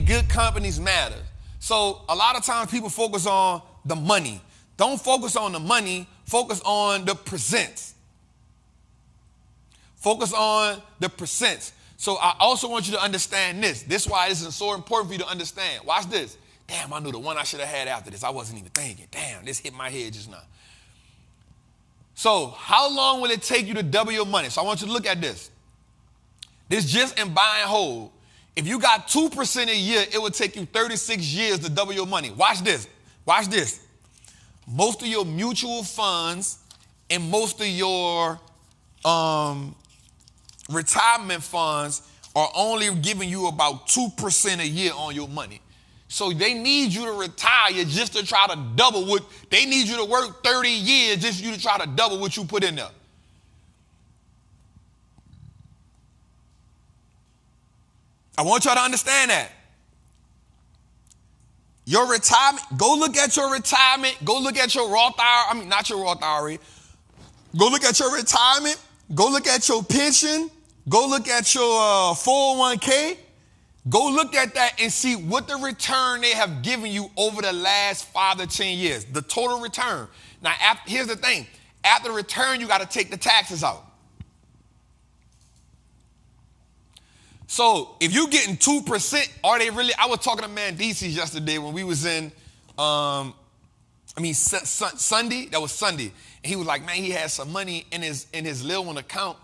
good companies matter. So a lot of times people focus on the money. Don't focus on the money, focus on the percents. Focus on the percents. So I also want you to understand this. This is why this is so important for you to understand. Watch this. Damn, I knew the one I should have had after this. I wasn't even thinking. Damn, this hit my head just now. So how long will it take you to double your money? So I want you to look at this. This just in buy and hold. If you got 2% a year, it would take you 36 years to double your money. Watch this. Watch this. Most of your mutual funds and most of your retirement funds are only giving you about 2% a year on your money. So they need you to retire just to try to double what, they need you to work 30 years just for you to try to double what you put in there. I want y'all to understand that. Your retirement, go look at your retirement, go look at your Roth IRA, I mean, not your Roth IRA. Go look at your retirement, go look at your pension, go look at your 401k. Go look at that and see what the return they have given you over the last 5 to 10 years, the total return. Now, here's the thing. After the return, you got to take the taxes out. So if you're getting 2%, are they really? I was talking to Mandisi yesterday when we was in, Sunday. That was Sunday. And he was like, man, he had some money in his little one account.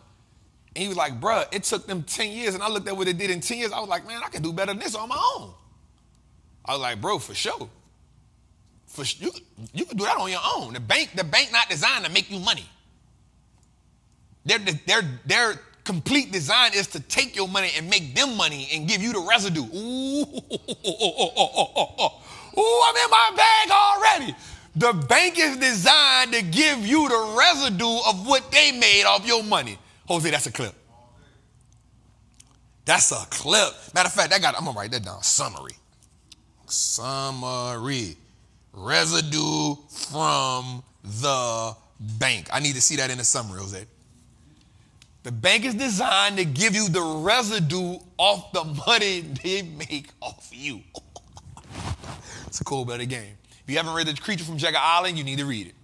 And he was like, bruh, it took them 10 years. And I looked at what they did in 10 years. I was like, man, I can do better than this on my own. I was like, bro, for sure. You can do that on your own. The bank not designed to make you money. Their complete design is to take your money and make them money and give you the residue. Ooh, I'm in my bag already. The bank is designed to give you the residue of what they made off your money. Jose, that's a clip. That's a clip. Matter of fact, I'm going to write that down. Summary. Residue from the bank. I need to see that in the summary, Jose. The bank is designed to give you the residue off the money they make off you. It's a cold blooded game. If you haven't read The Creature from Jekyll Island, you need to read it.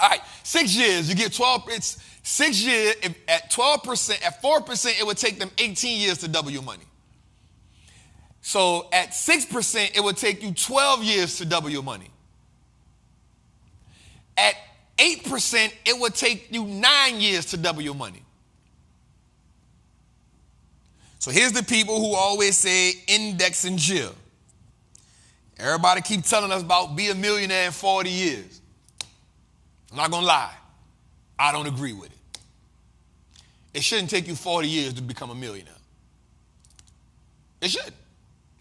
All right, 6 years, you get 12. It's 6 years, at 12%, at 4%, it would take them 18 years to double your money. So at 6%, it would take you 12 years to double your money. At 8%, it would take you 9 years to double your money. So here's the people who always say index and chill. Everybody keep telling us about be a millionaire in 40 years. I'm not going to lie. I don't agree with it. It shouldn't take you 40 years to become a millionaire. It should.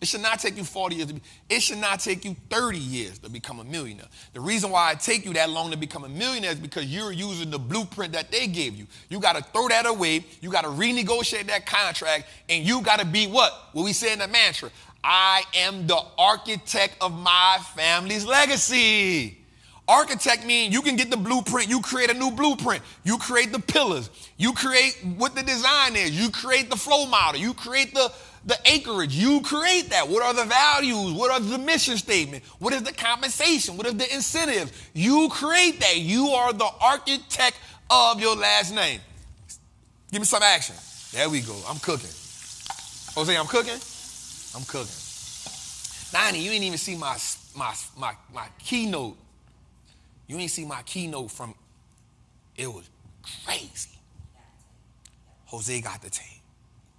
It should not take you 40 years. It should not take you 30 years to become a millionaire. The reason why it take you that long to become a millionaire is because you're using the blueprint that they gave you. You got to throw that away. You got to renegotiate that contract. And you got to be what? What we say in the mantra. I am the architect of my family's legacy. Architect means you can get the blueprint. You create a new blueprint. You create the pillars. You create what the design is. You create the flow model. You create the acreage. You create that. What are the values? What are the mission statement? What is the compensation? What is the incentives? You create that. You are the architect of your last name. Give me some action. There we go. I'm cooking. Jose, I'm cooking? I'm cooking. Nani, you ain't even see my keynote. You ain't see my keynote from, it was crazy. Jose got the tape.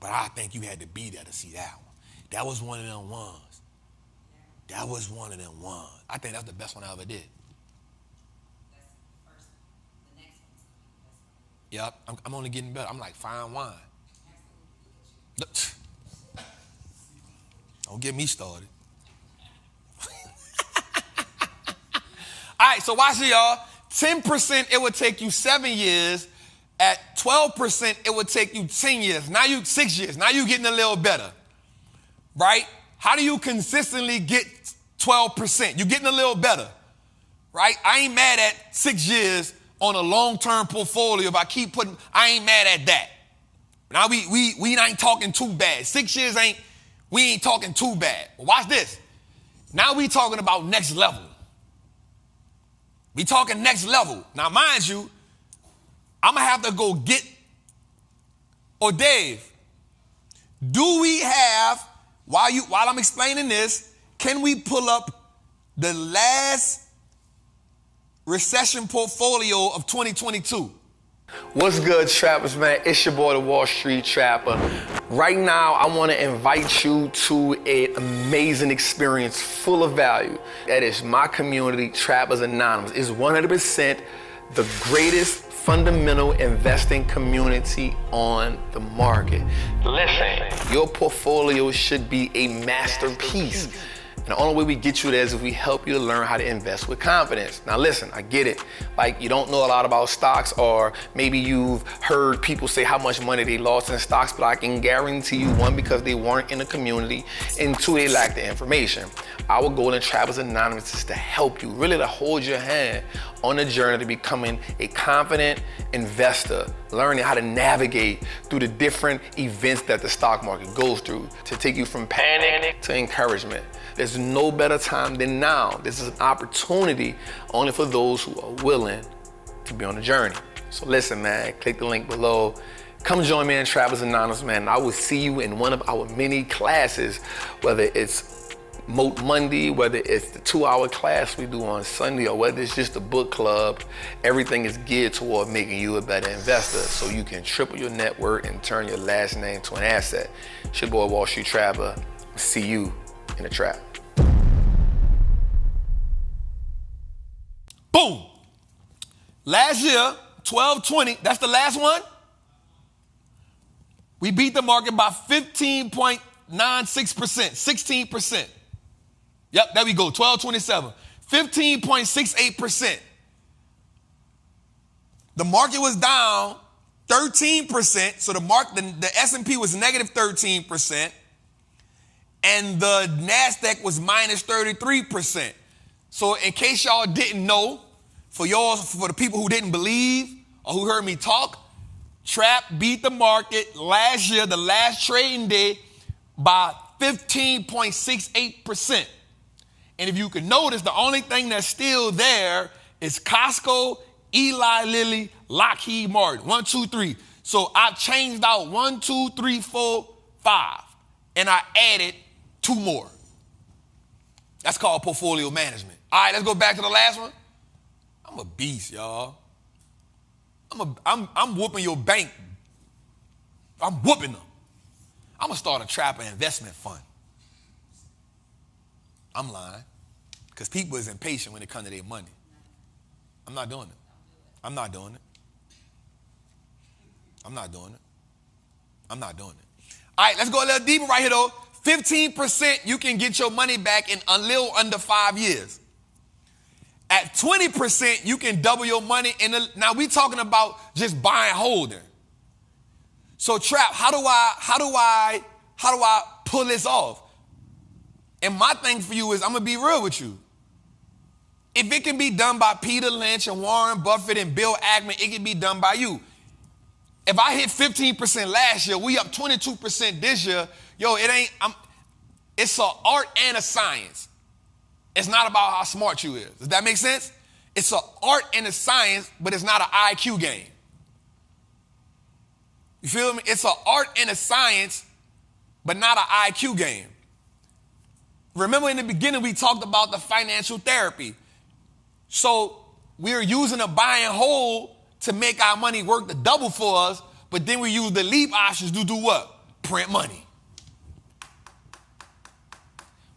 But I think you had to be there to see that one. That was one of them ones. That was one of them ones. I think that's the best one I ever did. That's the next one's the best one. Yep, I'm only getting better. I'm like fine wine. Don't get me started. All right, so watch it, y'all. 10%, it would take you 7 years. At 12%, it would take you 10 years. Now 6 years. Now you're getting a little better, right? How do you consistently get 12%? You're getting a little better, right? I ain't mad at 6 years on a long-term portfolio. If I keep putting, I ain't mad at that. Now we ain't talking too bad. 6 years ain't, We ain't talking too bad. But watch this. Now we talking about next level. We talking next level. Now, mind you, I'm going to have to go get, or Dave, do we have, while I'm explaining this, can we pull up the last recession portfolio of 2022? What's good, trappers, man? It's your boy, the Wall Street Trapper. Right now, I want to invite you to an amazing experience full of value. That is my community, Trappers Anonymous. It's 100% the greatest fundamental investing community on the market. Listen, your portfolio should be a masterpiece. And the only way we get you there is if we help you to learn how to invest with confidence. Now listen, I get it. Like, you don't know a lot about stocks, or maybe you've heard people say how much money they lost in stocks, but I can guarantee you, one, because they weren't in the community, and two, they lack the information. Our goal in Trappers Anonymous is to help you, really to hold your hand on the journey to becoming a confident investor, learning how to navigate through the different events that the stock market goes through, to take you from panic to encouragement. There's no better time than now. This is an opportunity only for those who are willing to be on the journey. So listen, man, click the link below. Come join me in Trappers Anonymous, man. I will see you in one of our many classes, whether it's Moat Monday, whether it's the 2-hour class we do on Sunday, or whether it's just a book club. Everything is geared toward making you a better investor so you can triple your net worth and turn your last name to an asset. It's your boy, Wall Street Trapper. See you in the trap. Boom. Last year, 12/20, that's the last one. We beat the market by 15.96%, 16%. Yep, there we go, 12/27, 15.68%. The market was down 13%, so the S&P was negative 13%, and the NASDAQ was minus 33%. So in case y'all didn't know, for the people who didn't believe or who heard me talk, Trap beat the market last year, the last trading day, by 15.68%. And if you can notice, the only thing that's still there is Costco, Eli Lilly, Lockheed Martin. 1, 2, 3. So I changed out 1, 2, 3, 4, 5. And I added 2 more. That's called portfolio management. All right, let's go back to the last one. I'm a beast, y'all. I'm whooping your bank. I'm whooping them. I'm going to start a Trapper investment fund. I'm lying. Because people is impatient when it comes to their money. I'm not doing it. I'm not doing it. I'm not doing it. I'm not doing it. All right, let's go a little deeper right here, though. 15% you can get your money back in a little under 5 years. At 20%, you can double your money. Now we talking about just buying, holding. So Trap, how do I pull this off? And my thing for you is, I'm gonna be real with you. If it can be done by Peter Lynch and Warren Buffett and Bill Ackman, it can be done by you. If I hit 15% last year, we up 22% this year. Yo, it's an art and a science. It's not about how smart you is. Does that make sense? It's an art and a science, but it's not an IQ game. You feel me? It's an art and a science, but not an IQ game. Remember in the beginning, we talked about the financial therapy. So we're using a buy and hold to make our money work the double for us, but then we use the leap options to do what? Print money.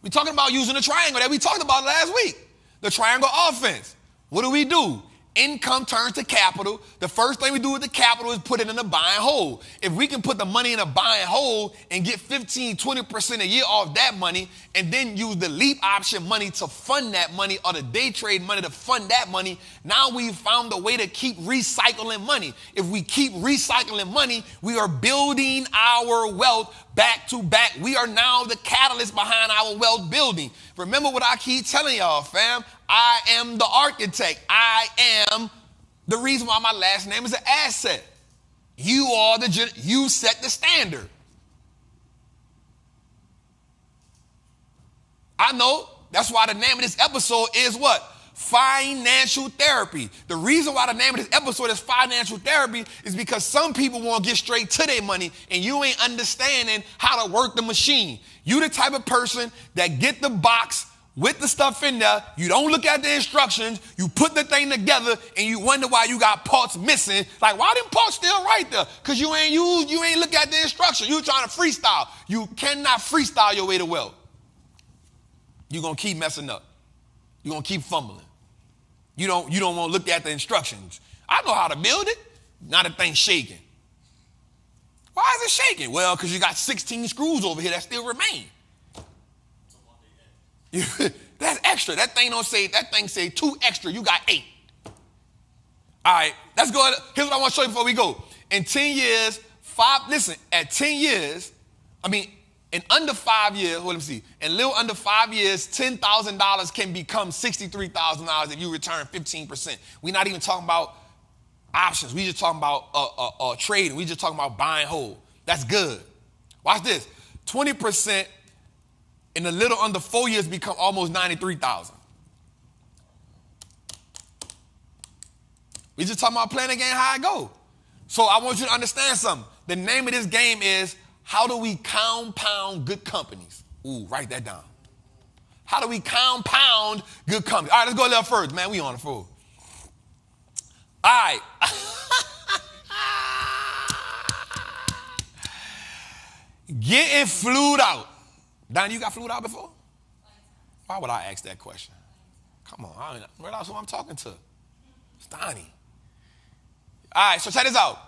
We're talking about using the triangle that we talked about last week. The triangle offense. What do? Income turns to capital. The first thing we do with the capital is put it in a buy and hold. If we can put the money in a buy and hold and get 15, 20% a year off that money, and then use the leap option money to fund that money, or the day trade money to fund that money, now we've found a way to keep recycling money. If we keep recycling money, we are building our wealth back to back. We are now the catalyst behind our wealth building. Remember what I keep telling y'all, fam. I am the architect. I am the reason why my last name is an asset. You set the standard. I know. That's why the name of this episode is what? Financial therapy. The reason why the name of this episode is financial therapy is because some people want to get straight to their money and you ain't understanding how to work the machine. You the type of person that get the box with the stuff in there, you don't look at the instructions, you put the thing together and you wonder why you got parts missing. Like, why them parts still right there? Because you ain't look at the instructions. You trying to freestyle. You cannot freestyle your way to wealth. You're going to keep messing up. You're going to keep fumbling. You don't want to look at the instructions. I know how to build it. Now the thing's shaking. Why is it shaking? Well, because you got 16 screws over here that still remain. That's extra. That thing say 2 extra. You got 8. All right, let's go. Here's what I want to show you before we go. In 10 years, at 10 years, in under 5 years, let me see. In a little under 5 years, $10,000 can become $63,000 if you return 15%. We're not even talking about options. We just talking about trading. We just talking about buying whole. That's good. Watch this. 20% in a little under 4 years become almost 93,000. We just talking about playing the game how it go. So I want you to understand something. The name of this game is, how do we compound good companies? Ooh, write that down. How do we compound good companies? All right, let's go a little further. Man, we on the floor. All right. Getting flued out. Don, you got flued out before? Why would I ask that question? Come on, I don't realize who I'm talking to. It's Donnie. All right, so check this out.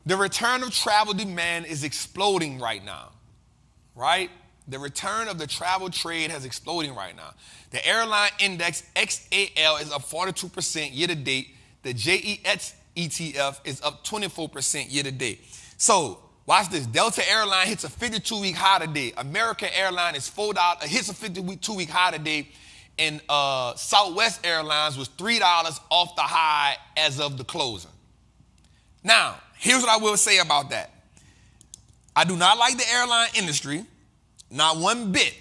The return of travel demand is exploding right now, right? The return of the travel trade has exploding right now. The airline index XAL is up 42% year to date. The JEX ETF is up 24% year to date. So watch this. Delta Airline hits a 52-week high today. American Airline is $4, hits a 52-week high today. And Southwest Airlines was $3 off the high as of the closing. Now, here's what I will say about that. I do not like the airline industry, not one bit.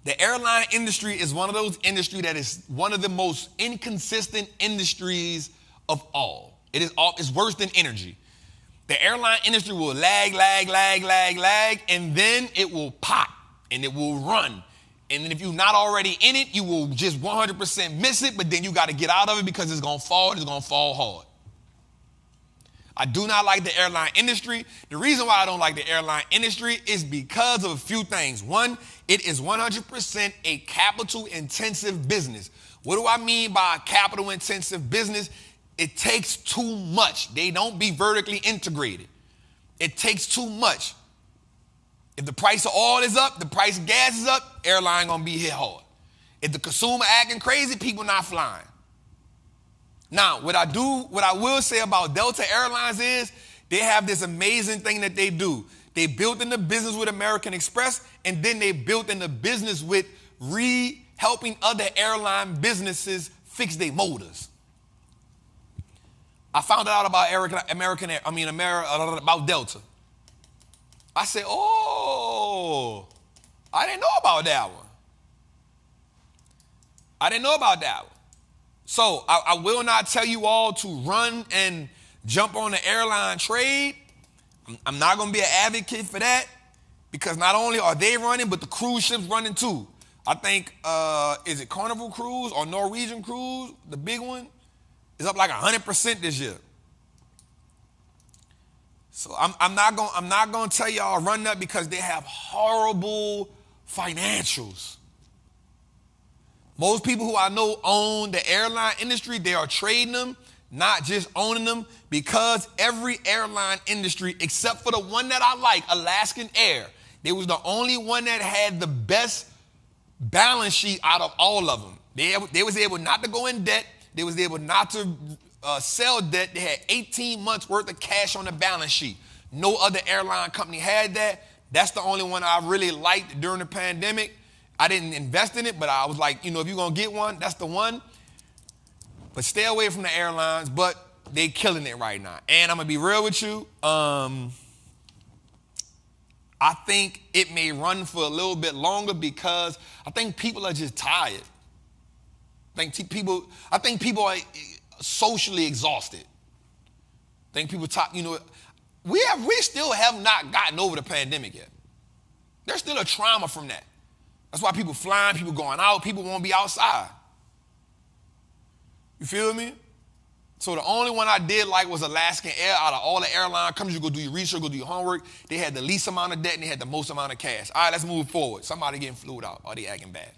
The airline industry is one of those industries that is one of the most inconsistent industries of all. It's worse than energy. The airline industry will lag, and then it will pop, and it will run. And then if you're not already in it, you will just 100% miss it, but then you got to get out of it because it's going to fall hard. I do not like the airline industry. The reason why I don't like the airline industry is because of a few things. One, it is 100% a capital-intensive business. What do I mean by a capital-intensive business? It takes too much. They don't be vertically integrated. It takes too much. If the price of oil is up, the price of gas is up, airline gonna be hit hard. If the consumer acting crazy, people not flying. Now, what I will say about Delta Airlines is they have this amazing thing that they do. They built in the business with American Express, and then they built in the business with helping other airline businesses fix their motors. I found out about about Delta. I said, oh, I didn't know about that one. So I will not tell you all to run and jump on the airline trade. I'm not going to be an advocate for that because not only are they running, but the cruise ships running too. I think, is it Carnival Cruise or Norwegian Cruise, the big one, is up like 100% this year. So I'm not going to tell y'all run that because they have horrible financials. Most people who I know own the airline industry, they are trading them, not just owning them, because every airline industry, except for the one that I like, Alaskan Air, they was the only one that had the best balance sheet out of all of them. They was able not to go in debt. They was able not to sell debt. They had 18 months worth of cash on the balance sheet. No other airline company had that. That's the only one I really liked during the pandemic. I didn't invest in it, but I was like, if you're going to get one, that's the one. But stay away from the airlines, but they killing it right now. And I'm going to be real with you. I I think it may run for a little bit longer because I think people are just tired. I think people are socially exhausted. I think people talk, we still have not gotten over the pandemic yet. There's still a trauma from that. That's why people flying, people going out, people won't be outside. You feel me? So the only one I did like was Alaskan Air. Out of all the airline companies, you go do your research, go do your homework. They had the least amount of debt and they had the most amount of cash. All right, let's move forward. Somebody getting flued out. Or they acting bad.